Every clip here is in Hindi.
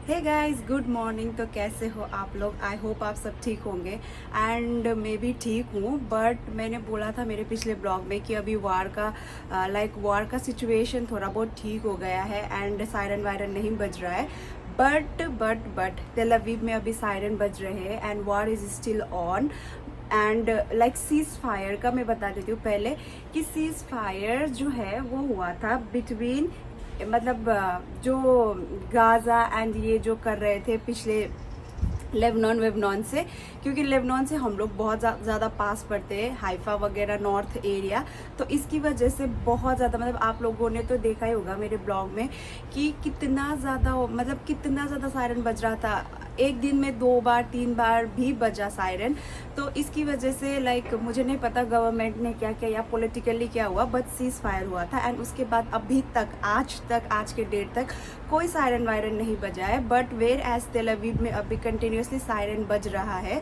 Hey guys, good morning. तो कैसे हो आप लोग? आई होप आप सब ठीक होंगे एंड मैं भी ठीक हूँ। बट मैंने बोला था मेरे पिछले ब्लॉग में कि अभी वार का सिचुएशन थोड़ा बहुत ठीक हो गया है एंड सायरन वायरन नहीं बज रहा है। बट तेल अवीव में अभी सायरन बज रहे हैं and war is still on. And cease fire का मैं बता देती हूँ पहले कि सीज फायर जो है वो हुआ था बिटवीन जो गाजा एंड ये जो कर रहे थे पिछले लेबनान से, क्योंकि लेबनान से हम लोग बहुत ज़्यादा पास पड़ते हैं, हाइफा वगैरह नॉर्थ एरिया। तो इसकी वजह से बहुत ज़्यादा आप लोगों ने तो देखा ही होगा मेरे ब्लॉग में कि कितना ज़्यादा सायरन बज रहा था। एक दिन में 2 बार 3 बार भी बजा सायरन। तो इसकी वजह से मुझे नहीं पता गवर्नमेंट ने क्या किया या पॉलिटिकली क्या हुआ, बट सीज फायर हुआ था एंड उसके बाद अभी तक आज के डेट तक कोई सायरन वायरन नहीं बजा है। बट वेयर एज तेल अवीव में अभी कंटिन्यूसली सायरन बज रहा है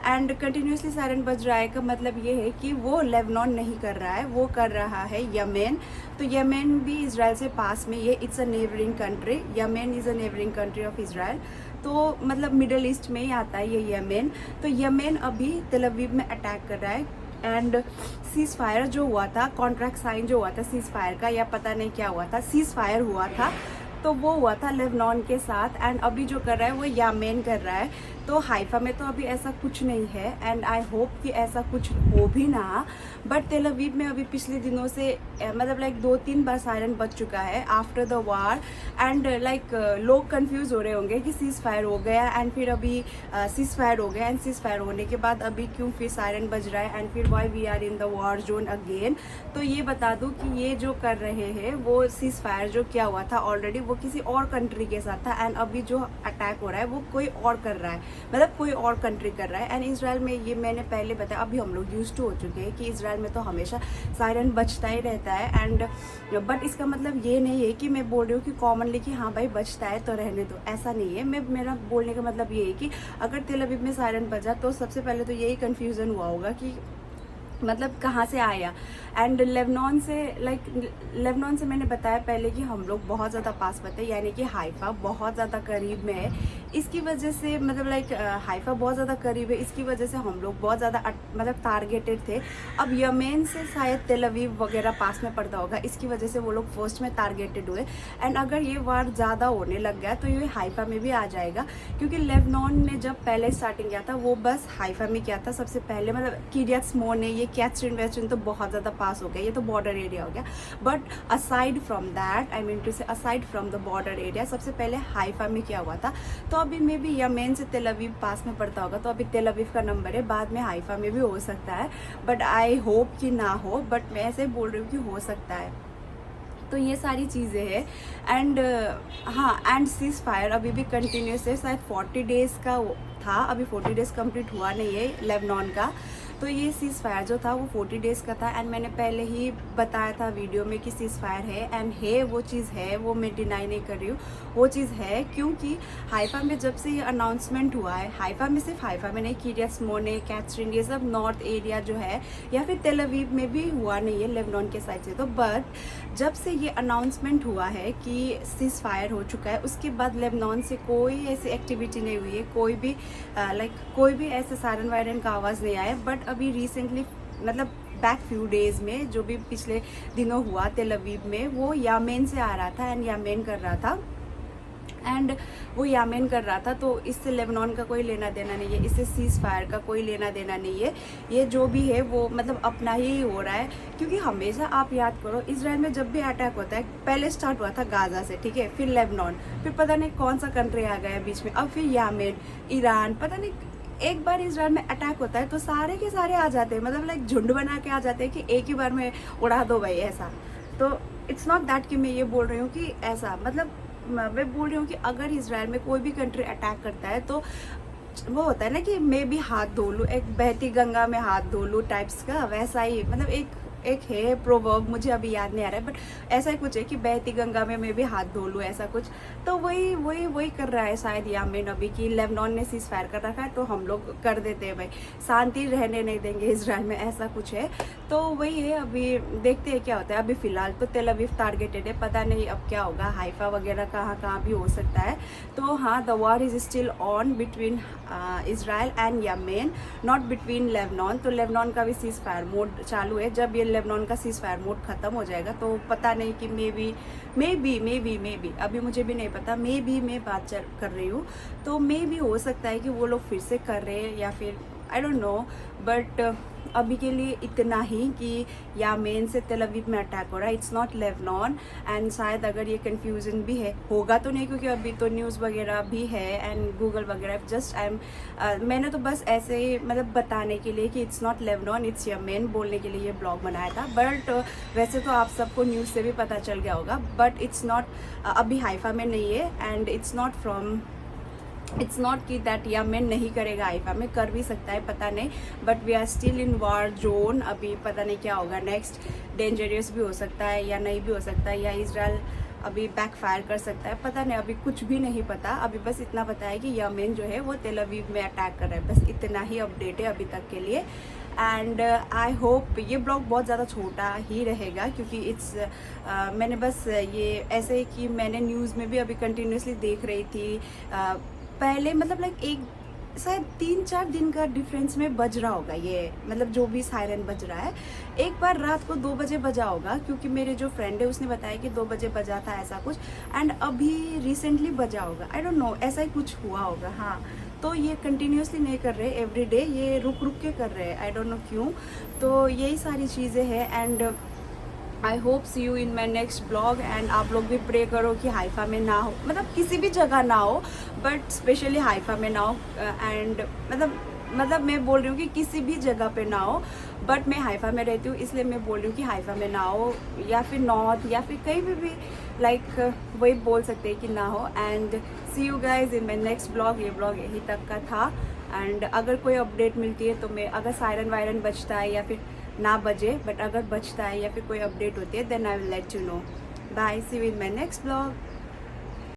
एंड कंटिन्यूसली सायरन बज रहा है का मतलब ये है कि वो लेबनान नहीं कर रहा है, वो कर रहा है यमेन। तो यमेन भी इजराइल से पास में, ये it's a neighbouring country. Yemen is a neighbouring country of Israel. तो मिडल ईस्ट में ही आता है ये यमेन। तो यमेन अभी तेल अवीव में अटैक कर रहा है एंड सीज फायर जो हुआ था, कॉन्ट्रैक्ट साइन जो हुआ था सीज फायर का, या पता नहीं क्या हुआ था, सीज फायर हुआ था तो वो हुआ था लेबनान के साथ एंड अभी जो कर रहा है वो यमेन कर रहा है। तो हाइफा में तो अभी ऐसा कुछ नहीं है एंड आई होप कि ऐसा कुछ हो भी ना। बट तेल अवीव में अभी पिछले दिनों से 2-3 बार सायरन बज चुका है आफ्टर द वार एंड लोग कंफ्यूज हो रहे होंगे कि सीज फायर हो गया एंड फिर अभी सीज फायर हो गया एंड सीज फायर होने के बाद अभी क्यों फिर सायरन बज रहा है एंड फिर why we are in the war zone again. तो ये बता दूं कि ये जो कर रहे हैं वो सीज फायर जो किया हुआ था ऑलरेडी, वो किसी और कंट्री के साथ था एंड अभी जो अटैक हो रहा है वो कोई और कर रहा है, कोई और कंट्री कर रहा है। एंड इजराइल में ये मैंने पहले बताया, अभी हम लोग यूज्ड टू हो चुके हैं कि इजराइल में तो हमेशा सायरन बजता ही रहता है एंड बट इसका मतलब ये नहीं है कि मैं बोल रही हूँ कि कॉमनली कि हाँ भाई बजता है तो रहने दो, ऐसा नहीं है। मेरा बोलने का मतलब ये है कि अगर तेल अवीव में सायरन बजा तो सबसे पहले तो यही कन्फ्यूज़न हुआ होगा कि कहाँ से आया। एंड लेबनान से मैंने बताया पहले कि हम लोग बहुत ज़्यादा पास पड़ते हैं, यानी कि हाइफा बहुत ज़्यादा करीब में है। इसकी वजह से हाइफा बहुत ज़्यादा करीब है, इसकी वजह से हम लोग बहुत ज़्यादा टारगेटेड थे। अब यमेन से शायद तेल अवीव वगैरह पास में पड़ता होगा, इसकी वजह से वो लोग फर्स्ट में टारगेटेड हुए एंड अगर ये वार ज़्यादा होने लग गया तो ये हाइफा में भी आ जाएगा। क्योंकि लेबनान ने जब पहले स्टार्टिंग किया था वो बस हाइफा में किया था सबसे पहले, किरियत स्मोन ने, ये कैथरीन वेस्टर्न तो बहुत ज़्यादा पास हो गया, ये तो बॉर्डर एरिया हो गया। But aside from that, I mean to say aside from the border area, सबसे पहले हाइफा में किया हुआ था। तो अभी मे बी यमेन से तेल अवीव पास में पड़ता होगा, तो अभी तेल अवीव का नंबर है, बाद में हाइफा में भी हो सकता है। बट आई होप कि ना हो, बट मैं ऐसे बोल रही हूँ कि हो सकता है। तो ये सारी चीज़ें हैं एंड एंड सीज फायर अभी भी कंटिन्यूस है, शायद 40 डेज़ का था, अभी 40 डेज़ कंप्लीट हुआ नहीं है लेबनान का। तो ये सीज फायर जो था वो 40 डेज़ का था एंड मैंने पहले ही बताया था वीडियो में कि सीज फायर है एंड है, वो चीज़ है, वो मैं डिनाई नहीं कर रही हूँ, वो चीज़ है। क्योंकि हाइफा में जब से ये अनाउंसमेंट हुआ है, हाइफा में सिर्फ हाइफा में नहीं, किरियत स्मोने, कैथरीन, ये सब नॉर्थ एरिया जो है, या फिर तेल अवीव में भी हुआ नहीं है लेबनान के साइड से। तो बट जब से ये अनाउंसमेंट हुआ है कि सीज फायर हो चुका है, उसके बाद लेबनान से कोई ऐसी एक्टिविटी नहीं हुई है, कोई भी ऐसे सायरन वायरन का आवाज़ नहीं आया। बट अभी रिसेंटली बैक फ्यू डेज़ में जो भी पिछले दिनों हुआ तेल अवीव में, वो यमेन से आ रहा था एंड यमेन कर रहा था तो इससे लेबनान का कोई लेना देना नहीं है, इससे सीज फायर का कोई लेना देना नहीं है। ये जो भी है वो अपना ही हो रहा है। क्योंकि हमेशा आप याद करो, इजराइल में जब भी अटैक होता है, पहले स्टार्ट हुआ था गाजा से, ठीक है, फिर लेबनान, फिर पता नहीं कौन सा कंट्री आ गया बीच में, अब फिर यमेन, ईरान, पता नहीं। एक बार इजराइल में अटैक होता है तो सारे के सारे आ जाते हैं, झुंड बना के आ जाते हैं कि एक ही बार में उड़ा दो भाई, ऐसा। तो इट्स नॉट दैट कि मैं ये बोल रही हूँ कि ऐसा, मैं बोल रही हूँ कि अगर इजराइल में कोई भी कंट्री अटैक करता है तो वो होता है ना कि मैं भी हाथ धो लूँ, एक बहती गंगा में हाथ धो लूँ टाइप्स का, वैसा ही एक एक है प्रोवर्ब, मुझे अभी याद नहीं आ रहा है, बट ऐसा ही कुछ है कि बहती गंगा में मैं भी हाथ धो लूँ, ऐसा कुछ। तो वही कर रहा है शायद यामेन अभी, कि लेबनान ने सीज फायर कर रखा है तो हम लोग कर देते हैं भाई, शांति रहने नहीं देंगे इसराइल में, ऐसा कुछ है। तो वही है, अभी देखते हैं क्या होता है। अभी फिलहाल तो तेल अवीव टारगेटेड है, पता नहीं अब क्या होगा, हाइफा वगैरह कहाँ भी हो सकता है। तो हाँ, the war is still on between Israel and Yemen, not between Lebanon. तो लेबनान का भी सीज फायर मोड चालू है। जब ये लेबनान का सीज फायर मोड खत्म हो जाएगा तो पता नहीं कि मे बी अभी मुझे भी नहीं पता, मे बी मैं बात कर रही हूँ, तो मे भी हो सकता है कि वो लोग फिर से कर रहे हैं या फिर आई डोंट नो। बट अभी के लिए इतना ही कि यामेन से तेल अवीव में अटैक हो रहा है, इट्स नॉट लेबनान। एंड शायद अगर ये कंफ्यूजन भी है, होगा तो नहीं क्योंकि अभी तो न्यूज़ वगैरह भी है एंड गूगल वगैरह, जस्ट मैंने तो बस ऐसे ही मतलब बताने के लिए कि it's not Lebanon it's Yemen बोलने के लिए ये ब्लॉग बनाया था। बट वैसे तो आप सबको न्यूज़ से भी पता चल गया होगा, बट इट्स नॉट अभी हाइफा में नहीं है एंड इट्स नॉट कि दैट यमेन नहीं करेगा, हाइफा में कर भी सकता है, पता नहीं। But we are still in war zone, अभी पता नहीं क्या होगा नेक्स्ट, डेंजरियस भी हो सकता है या नहीं भी हो सकता है, या इसराइल अभी बैकफायर कर सकता है, पता नहीं, अभी कुछ भी नहीं पता। अभी बस इतना पता है कि यमेन जो है वो तेल अवीव में अटैक कर रहा है, बस इतना ही अपडेट है अभी तक के लिए। एंड आई होप ये ब्लॉग बहुत ज़्यादा छोटा ही रहेगा क्योंकि मैंने बस ये ऐसे कि मैंने न्यूज़ में भी अभी कंटिन्यूसली देख रही थी पहले, मतलब लाइक एक शायद 3-4 दिन का डिफरेंस में बज रहा होगा ये, मतलब जो भी सायरन बज रहा है। एक बार रात को 2 बजे बजा होगा क्योंकि मेरे जो फ्रेंड है उसने बताया कि 2 बजे बजा था ऐसा कुछ, एंड अभी रिसेंटली बजा होगा, आई डोंट नो, ऐसा ही कुछ हुआ होगा। हाँ, तो ये कंटिन्यूसली नहीं कर रहे एवरी डे, ये रुक के कर रहे हैं, आई डोंट नो क्यों। तो यही सारी चीज़ें हैं and I hope see you in my next blog. And आप लोग भी प्रे करो कि हाइफा में ना हो, मतलब किसी भी जगह ना हो, बट स्पेशली हाइफा में ना हो। एंड मतलब मैं बोल रही हूँ कि किसी भी जगह पे ना हो, बट मैं हाइफा में रहती हूँ इसलिए मैं बोल रही हूँ कि हाइफा में ना हो, या फिर नॉर्थ या फिर कहीं भी लाइक वही बोल सकते हैं कि ना हो। And see you guys in my next blog. ये ब्लॉग यहीं तक का था एंड अगर कोई अपडेट मिलती है तो मैं, अगर सायरन वायरन बजता है या फिर ना बजे, बट अगर बचता है या फिर कोई अपडेट होती है then I will let you know. Bye, see you in my next blog.